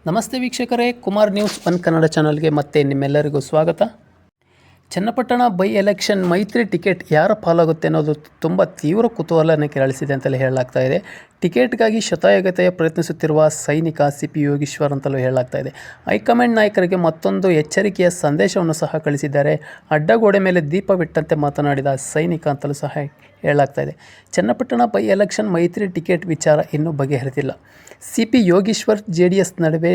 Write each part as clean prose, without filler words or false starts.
ನಮಸ್ತೆ ವೀಕ್ಷಕರೇ, Kumar news one Kannada ಚಾನಲ್ಗೆ ಮತ್ತೆ ನಿಮ್ಮೆಲ್ಲರಿಗೂ ಸ್ವಾಗತ. ಚನ್ನಪಟ್ಟಣ ಬೈ ಎಲೆಕ್ಷನ್ ಮೈತ್ರಿ ಟಿಕೆಟ್ ಯಾರ ಪಾಲಾಗುತ್ತೆ ಅನ್ನೋದು ತುಂಬ ತೀವ್ರ ಕುತೂಹಲನ ಕೆರಳಿಸಿದೆ ಅಂತಲೇ ಹೇಳಲಾಗ್ತಾ ಇದೆ. ಟಿಕೆಟ್ಗಾಗಿ ಶತಾಯಗತಾಯ ಪ್ರಯತ್ನಿಸುತ್ತಿರುವ ಸೈನಿಕ CP ಯೋಗೀಶ್ವರ್ ಅಂತಲೂ ಹೇಳಲಾಗ್ತಾ ಇದೆ. ಹೈಕಮಾಂಡ್ ನಾಯಕರಿಗೆ ಮತ್ತೊಂದು ಎಚ್ಚರಿಕೆಯ ಸಂದೇಶವನ್ನು ಸಹ ಕಳಿಸಿದ್ದಾರೆ. ಅಡ್ಡಗೋಡೆ ಮೇಲೆ ದೀಪವಿಟ್ಟಂತೆ ಮಾತನಾಡಿದ ಸೈನಿಕ ಅಂತಲೂ ಸಹ ಹೇಳಲಾಗ್ತಾ ಇದೆ. ಚನ್ನಪಟ್ಟಣ ಬೈ ಎಲೆಕ್ಷನ್ ಮೈತ್ರಿ ಟಿಕೆಟ್ ವಿಚಾರ ಇನ್ನೂ ಬಗೆಹರಿದಿಲ್ಲ. CP ಯೋಗೀಶ್ವರ್ JDS ನಡುವೆ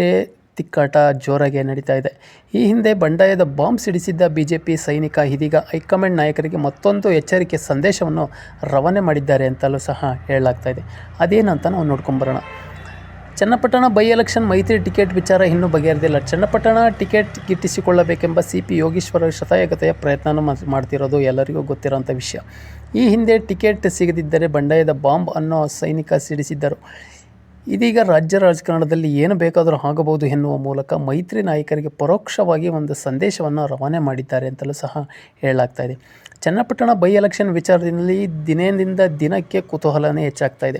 ತಿಕ್ಕಾಟ ಜೋರಾಗಿ ನಡೀತಾ ಇದೆ. ಈ ಹಿಂದೆ ಬಂಡಾಯದ ಬಾಂಬ್ ಸಿಡಿಸಿದ್ದ BJP ಸೈನಿಕ ಇದೀಗ ಹೈಕಮಾಂಡ್ ನಾಯಕರಿಗೆ ಮತ್ತೊಂದು ಎಚ್ಚರಿಕೆ ಸಂದೇಶವನ್ನು ರವಾನೆ ಮಾಡಿದ್ದಾರೆ ಅಂತಲೂ ಸಹ ಹೇಳಲಾಗ್ತಾ ಇದೆ. ಅದೇನಂತ ನಾವು ನೋಡ್ಕೊಂಬರೋಣ. ಚನ್ನಪಟ್ಟಣ ಬೈ ಎಲೆಕ್ಷನ್ ಮೈತ್ರಿ ಟಿಕೆಟ್ ವಿಚಾರ ಇನ್ನೂ ಬಗೆಹರಿದಿಲ್ಲ. ಚನ್ನಪಟ್ಟಣ ಟಿಕೆಟ್ ಗಿಟ್ಟಿಸಿಕೊಳ್ಳಬೇಕೆಂಬ CP ಯೋಗೀಶ್ವರ ಶತಾಯಗತಾಯ ಪ್ರಯತ್ನ ಮಾಡ್ತಿರೋದು ಎಲ್ಲರಿಗೂ ಗೊತ್ತಿರೋಂಥ ವಿಷಯ. ಈ ಹಿಂದೆ ಟಿಕೆಟ್ ಸಿಗದಿದ್ದರೆ ಬಂಡಾಯದ ಬಾಂಬ್ ಅನ್ನೋ ಸೈನಿಕ ಸಿಡಿಸಿದ್ದರು. ಇದೀಗ ರಾಜ್ಯ ರಾಜಕಾರಣದಲ್ಲಿ ಏನು ಬೇಕಾದರೂ ಆಗಬಹುದು ಎನ್ನುವ ಮೂಲಕ ಮೈತ್ರಿ ನಾಯಕರಿಗೆ ಪರೋಕ್ಷವಾಗಿ ಒಂದು ಸಂದೇಶವನ್ನು ರವಾನೆ ಮಾಡಿದ್ದಾರೆ ಅಂತಲೂ ಸಹ ಹೇಳಲಾಗ್ತಾ ಇದೆ. ಚನ್ನಪಟ್ಟಣ ಬೈ ಎಲೆಕ್ಷನ್ ವಿಚಾರದಲ್ಲಿ ದಿನದಿಂದ ದಿನಕ್ಕೆ ಕುತೂಹಲನೇ ಹೆಚ್ಚಾಗ್ತಾ ಇದೆ.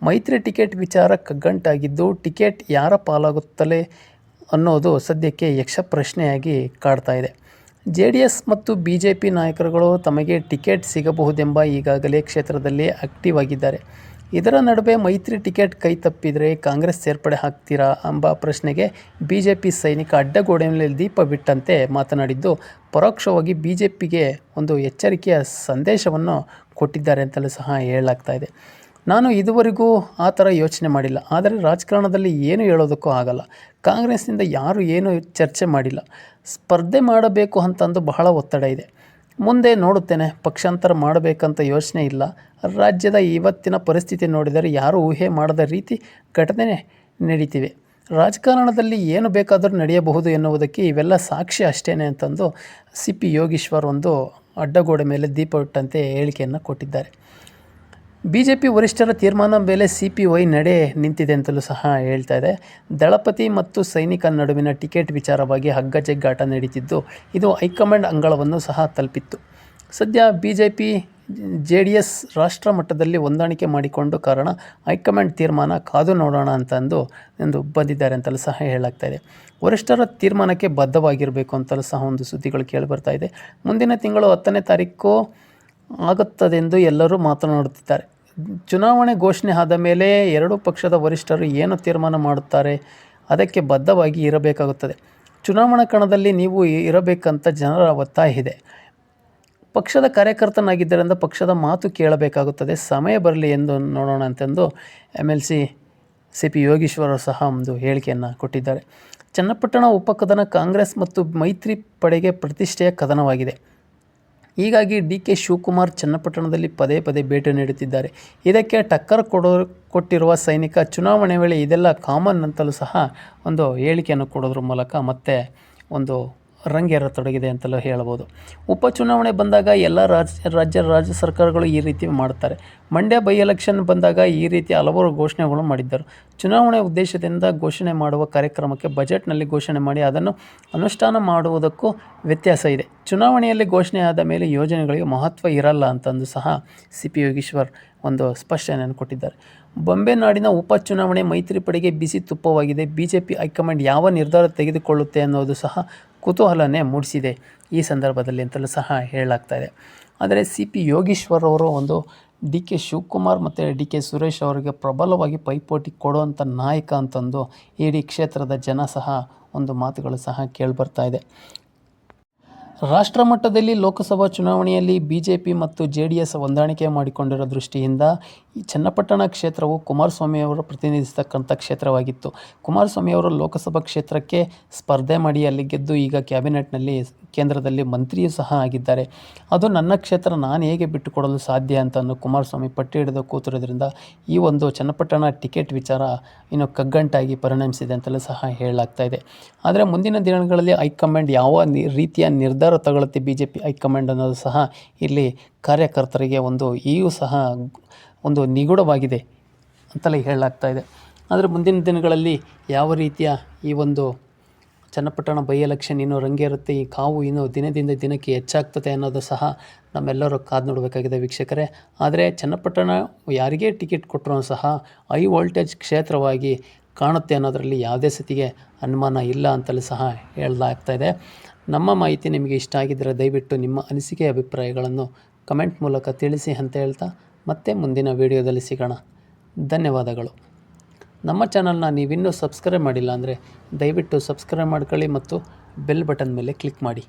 ಮೈತ್ರಿ ಟಿಕೆಟ್ ವಿಚಾರ ಕಗ್ಗಂಟಾಗಿದ್ದು ಟಿಕೆಟ್ ಯಾರ ಪಾಲಾಗುತ್ತಲೇ ಅನ್ನೋದು ಸದ್ಯಕ್ಕೆ ಯಕ್ಷ ಪ್ರಶ್ನೆಯಾಗಿ ಕಾಡ್ತಾ ಇದೆ. JDS ಮತ್ತು BJP ನಾಯಕರುಗಳು ತಮಗೆ ಟಿಕೆಟ್ ಸಿಗಬಹುದೆಂಬ ಈಗಾಗಲೇ ಕ್ಷೇತ್ರದಲ್ಲಿ ಆಕ್ಟಿವ್ ಆಗಿದ್ದಾರೆ. ಇದರ ನಡುವೆ ಮೈತ್ರಿ ಟಿಕೆಟ್ ಕೈ ತಪ್ಪಿದರೆ ಕಾಂಗ್ರೆಸ್ ಸೇರ್ಪಡೆ ಆಗ್ತೀರಾ ಎಂಬ ಪ್ರಶ್ನೆಗೆ BJP ಸೈನಿಕ ಅಡ್ಡಗೋಡೆಯಲ್ಲಿ ದೀಪ ಬಿಟ್ಟಂತೆ ಮಾತನಾಡಿದ್ದು ಪರೋಕ್ಷವಾಗಿ BJPಗೆ ಒಂದು ಎಚ್ಚರಿಕೆಯ ಸಂದೇಶವನ್ನು ಕೊಟ್ಟಿದ್ದಾರೆ ಅಂತಲೂ ಸಹ ಹೇಳಲಾಗ್ತಾ ಇದೆ. ನಾನು ಇದುವರೆಗೂ ಆ ಥರ ಯೋಚನೆ ಮಾಡಿಲ್ಲ, ಆದರೆ ರಾಜಕಾರಣದಲ್ಲಿ ಏನು ಹೇಳೋದಕ್ಕೂ ಆಗಲ್ಲ. ಕಾಂಗ್ರೆಸ್ನಿಂದ ಯಾರು ಏನು ಚರ್ಚೆ ಮಾಡಿಲ್ಲ. ಸ್ಪರ್ಧೆ ಮಾಡಬೇಕು ಅಂತಂದು ಬಹಳ ಒತ್ತಡ ಇದೆ. ಮುಂದೆ ನೋಡುತ್ತೇನೆ. ಪಕ್ಷಾಂತರ ಮಾಡಬೇಕಂತ ಯೋಚನೆ ಇಲ್ಲ. ರಾಜ್ಯದ ಇವತ್ತಿನ ಪರಿಸ್ಥಿತಿ ನೋಡಿದರೆ ಯಾರೂ ಊಹೆ ಮಾಡದ ರೀತಿ ಘಟನೆ ನಡೀತಿವೆ. ರಾಜಕಾರಣದಲ್ಲಿ ಏನು ಬೇಕಾದರೂ ನಡೆಯಬಹುದು ಎನ್ನುವುದಕ್ಕೆ ಇವೆಲ್ಲ ಸಾಕ್ಷಿ ಅಷ್ಟೇ ಅಂತಂದು CP ಯೋಗೀಶ್ವರ್ ಒಂದು ಅಡ್ಡಗೋಡೆ ಮೇಲೆ ದೀಪ ಇಟ್ಟಂತೆ ಹೇಳಿಕೆಯನ್ನು ಕೊಟ್ಟಿದ್ದಾರೆ. BJP ವರಿಷ್ಠರ ತೀರ್ಮಾನ ಮೇಲೆ CPI ನಡೆ ನಿಂತಿದೆ ಅಂತಲೂ ಸಹ ಹೇಳ್ತಾ ಇದೆ. ದಳಪತಿ ಮತ್ತು ಸೈನಿಕ ನಡುವಿನ ಟಿಕೆಟ್ ವಿಚಾರವಾಗಿ ಹಗ್ಗಜಗ್ಗಾಟ ನಡೀತಿದ್ದು ಇದು ಹೈಕಮಾಂಡ್ ಅಂಗಳವನ್ನು ಸಹ ತಲುಪಿತ್ತು. ಸದ್ಯ BJP JDS ರಾಷ್ಟ್ರ ಮಟ್ಟದಲ್ಲಿ ಹೊಂದಾಣಿಕೆ ಮಾಡಿಕೊಂಡು ಕಾರಣ ಹೈಕಮಾಂಡ್ ತೀರ್ಮಾನ ಕಾದು ನೋಡೋಣ ಎಂದು ಬಂದಿದ್ದಾರೆ ಅಂತಲೂ ಸಹ ಹೇಳಲಾಗ್ತಾ ಇದೆ. ವರಿಷ್ಠರ ತೀರ್ಮಾನಕ್ಕೆ ಬದ್ಧವಾಗಿರಬೇಕು ಅಂತಲೂ ಸಹ ಒಂದು ಸುದ್ದಿಗಳು ಕೇಳಿಬರ್ತಾ ಇದೆ. ಮುಂದಿನ ತಿಂಗಳು 10ನೇ ತಾರೀಕು ಆಗುತ್ತದೆಂದು ಎಲ್ಲರೂ ಮಾತನಾಡುತ್ತಿದ್ದಾರೆ. ಚುನಾವಣೆ ಘೋಷಣೆ ಆದ ಮೇಲೆ ಎರಡೂ ಪಕ್ಷದ ವರಿಷ್ಠರು ಏನು ತೀರ್ಮಾನ ಮಾಡುತ್ತಾರೆ ಅದಕ್ಕೆ ಬದ್ಧವಾಗಿ ಇರಬೇಕಾಗುತ್ತದೆ. ಚುನಾವಣಾ ಕಣದಲ್ಲಿ ನೀವು ಇರಬೇಕಂತ ಜನರ ಒತ್ತಾಯ ಇದೆ. ಪಕ್ಷದ ಕಾರ್ಯಕರ್ತನಾಗಿದ್ದರಿಂದ ಪಕ್ಷದ ಮಾತು ಕೇಳಬೇಕಾಗುತ್ತದೆ. ಸಮಯ ಬರಲಿ ಎಂದು ನೋಡೋಣ ಅಂತಂದು MLC CP ಯೋಗೀಶ್ವರ್ ಸಹ ಒಂದು ಹೇಳಿಕೆಯನ್ನು ಕೊಟ್ಟಿದ್ದಾರೆ. ಚನ್ನಪಟ್ಟಣ ಉಪಕದನ ಕಾಂಗ್ರೆಸ್ ಮತ್ತು ಮೈತ್ರಿ ಪಡೆಗೆ ಪ್ರತಿಷ್ಠೆಯ ಕದನವಾಗಿದೆ. ಹೀಗಾಗಿ DK ಶಿವಕುಮಾರ್ ಚನ್ನಪಟ್ಟಣದಲ್ಲಿ ಪದೇ ಪದೇ ಭೇಟಿ ನೀಡುತ್ತಿದ್ದಾರೆ. ಇದಕ್ಕೆ ಟಕ್ಕರ್ ಕೊಟ್ಟಿರುವ ಸೈನಿಕ ಚುನಾವಣೆ ವೇಳೆ ಇದೆಲ್ಲ ಕಾಮನ್ ಅಂತಲೂ ಸಹ ಒಂದು ಹೇಳಿಕೆಯನ್ನು ಕೊಡೋದ್ರ ಮೂಲಕ ಮತ್ತೆ ಒಂದು ರಂಗೇರತೊಡಗಿದೆ ಅಂತಲೂ ಹೇಳ್ಬೋದು. ಉಪಚುನಾವಣೆ ಬಂದಾಗ ಎಲ್ಲ ರಾಜ್ಯ ಸರ್ಕಾರಗಳು ಈ ರೀತಿ ಮಾಡುತ್ತಾರೆ. ಮಂಡ್ಯ ಬೈ ಎಲೆಕ್ಷನ್ ಬಂದಾಗ ಈ ರೀತಿ ಹಲವಾರು ಘೋಷಣೆಗಳು ಮಾಡಿದ್ದರು. ಚುನಾವಣೆ ಉದ್ದೇಶದಿಂದ ಘೋಷಣೆ ಮಾಡುವ ಕಾರ್ಯಕ್ರಮಕ್ಕೆ ಬಜೆಟ್ನಲ್ಲಿ ಘೋಷಣೆ ಮಾಡಿ ಅದನ್ನು ಅನುಷ್ಠಾನ ಮಾಡುವುದಕ್ಕೂ ವ್ಯತ್ಯಾಸ ಇದೆ. ಚುನಾವಣೆಯಲ್ಲಿ ಘೋಷಣೆ ಆದ ಮೇಲೆ ಯೋಜನೆಗಳಿಗೆ ಮಹತ್ವ ಇರಲ್ಲ ಅಂತಂದು ಸಹ CP ಯೋಗೀಶ್ವರ್ ಒಂದು ಸ್ಪಷ್ಟನೆಯನ್ನು ಕೊಟ್ಟಿದ್ದಾರೆ. ಬೊಂಬೆನಾಡಿನ ಉಪಚುನಾವಣೆ ಮೈತ್ರಿ ಪಡೆಗೆ ಬಿಸಿ ತುಪ್ಪವಾಗಿದೆ. BJP ಹೈಕಮಾಂಡ್ ಯಾವ ನಿರ್ಧಾರ ತೆಗೆದುಕೊಳ್ಳುತ್ತೆ ಅನ್ನೋದು ಸಹ ಕುತೂಹಲನೇ ಮೂಡಿಸಿದೆ ಈ ಸಂದರ್ಭದಲ್ಲಿ ಅಂತಲೂ ಸಹ ಹೇಳಲಾಗ್ತಾ ಇದೆ. ಆದರೆ CP ಯೋಗೀಶ್ವರ್ ಅವರು ಒಂದು DK ಶಿವಕುಮಾರ್ ಮತ್ತು DK ಸುರೇಶ್ ಅವರಿಗೆ ಪ್ರಬಲವಾಗಿ ಪೈಪೋಟಿ ಕೊಡುವಂಥ ನಾಯಕ ಅಂತಂದು ಇಡೀ ಕ್ಷೇತ್ರದ ಜನ ಸಹ ಒಂದು ಮಾತುಗಳು ಸಹ ಕೇಳಿಬರ್ತಾ ಇದೆ. ರಾಷ್ಟ್ರ ಮಟ್ಟದಲ್ಲಿ ಲೋಕಸಭಾ ಚುನಾವಣೆಯಲ್ಲಿ BJP ಮತ್ತು JDS ಹೊಂದಾಣಿಕೆ ಮಾಡಿಕೊಂಡಿರೋ ದೃಷ್ಟಿಯಿಂದ ಈ ಚನ್ನಪಟ್ಟಣ ಕ್ಷೇತ್ರವು ಕುಮಾರಸ್ವಾಮಿ ಅವರು ಪ್ರತಿನಿಧಿಸತಕ್ಕಂಥ ಕ್ಷೇತ್ರವಾಗಿತ್ತು. ಕುಮಾರಸ್ವಾಮಿ ಅವರು ಲೋಕಸಭಾ ಕ್ಷೇತ್ರಕ್ಕೆ ಸ್ಪರ್ಧೆ ಮಾಡಿ ಅಲ್ಲಿ ಗೆದ್ದು ಈಗ ಕ್ಯಾಬಿನೆಟ್ನಲ್ಲಿ ಕೇಂದ್ರದಲ್ಲಿ ಮಂತ್ರಿಯೂ ಸಹ ಆಗಿದ್ದಾರೆ. ಅದು ನನ್ನ ಕ್ಷೇತ್ರ, ನಾನು ಹೇಗೆ ಬಿಟ್ಟುಕೊಡಲು ಸಾಧ್ಯ ಅಂತಂದು ಕುಮಾರಸ್ವಾಮಿ ಪಟ್ಟಿ ಹಿಡಿದು ಕೂತಿರೋದ್ರಿಂದ ಈ ಒಂದು ಚನ್ನಪಟ್ಟಣ ಟಿಕೆಟ್ ವಿಚಾರ ಇನ್ನು ಕಗ್ಗಂಟಾಗಿ ಪರಿಣಮಿಸಿದೆ ಅಂತಲೂ ಸಹ ಹೇಳಲಾಗ್ತಾ ಇದೆ. ಆದರೆ ಮುಂದಿನ ದಿನಗಳಲ್ಲಿ ಹೈಕಮಾಂಡ್ ಯಾವ ರೀತಿಯ ನಿರ್ಧಾರ ತಗೊಳ್ಳುತ್ತೆ BJP ಹೈಕಮಾಂಡ್ ಅನ್ನೋದು ಸಹ ಇಲ್ಲಿ ಕಾರ್ಯಕರ್ತರಿಗೆ ಈಗೂ ಸಹ ಒಂದು ನಿಗೂಢವಾಗಿದೆ ಅಂತಲೇ ಹೇಳಲಾಗ್ತಾ ಇದೆ. ಆದರೆ ಮುಂದಿನ ದಿನಗಳಲ್ಲಿ ಯಾವ ರೀತಿಯ ಈ ಒಂದು ಚನ್ನಪಟ್ಟಣ ಬೈ ಎಲೆಕ್ಷನ್ ಇನ್ನೂ ರಂಗೇರುತ್ತೆ, ಈ ಕಾವು ಇನ್ನೂ ದಿನದಿಂದ ದಿನಕ್ಕೆ ಹೆಚ್ಚಾಗ್ತದೆ ಅನ್ನೋದು ಸಹ ನಮ್ಮೆಲ್ಲರೂ ಕಾದು ನೋಡಬೇಕಾಗಿದೆ ವೀಕ್ಷಕರೇ. ಆದರೆ ಚನ್ನಪಟ್ಟಣ ಯಾರಿಗೇ ಟಿಕೆಟ್ ಕೊಟ್ಟರೂ ಸಹ ಹೈ ವೋಲ್ಟೇಜ್ ಕ್ಷೇತ್ರವಾಗಿ ಕಾಣುತ್ತೆ ಅನ್ನೋದರಲ್ಲಿ ಯಾವುದೇ ಸತಿಗೆ ಅನುಮಾನ ಇಲ್ಲ ಅಂತಲೂ ಸಹ ಹೇಳಲಾಗ್ತಾಯಿದೆ. ನಮ್ಮ ಮಾಹಿತಿ ನಿಮಗೆ ಇಷ್ಟ ಆಗಿದ್ದರೆ ದಯವಿಟ್ಟು ನಿಮ್ಮ ಅನಿಸಿಕೆ ಅಭಿಪ್ರಾಯಗಳನ್ನು ಕಮೆಂಟ್ ಮೂಲಕ ತಿಳಿಸಿ ಅಂತ ಹೇಳ್ತಾ ಮತ್ತೆ ಮುಂದಿನ ವೀಡಿಯೋದಲ್ಲಿ ಸಿಗೋಣ. ಧನ್ಯವಾದಗಳು. ನಮ್ಮ ಚಾನಲ್ನ ನೀವಿನ್ನೂ ಸಬ್ಸ್ಕ್ರೈಬ್ ಮಾಡಿಲ್ಲ ಅಂದರೆ ದಯವಿಟ್ಟು ಸಬ್ಸ್ಕ್ರೈಬ್ ಮಾಡ್ಕೊಳ್ಳಿ ಮತ್ತು ಬೆಲ್ ಬಟನ್ ಮೇಲೆ ಕ್ಲಿಕ್ ಮಾಡಿ.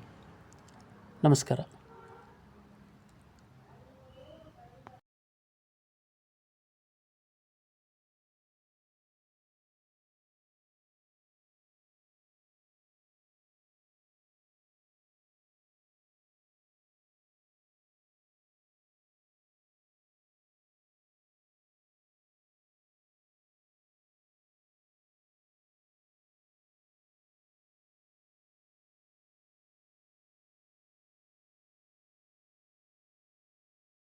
ನಮಸ್ಕಾರ.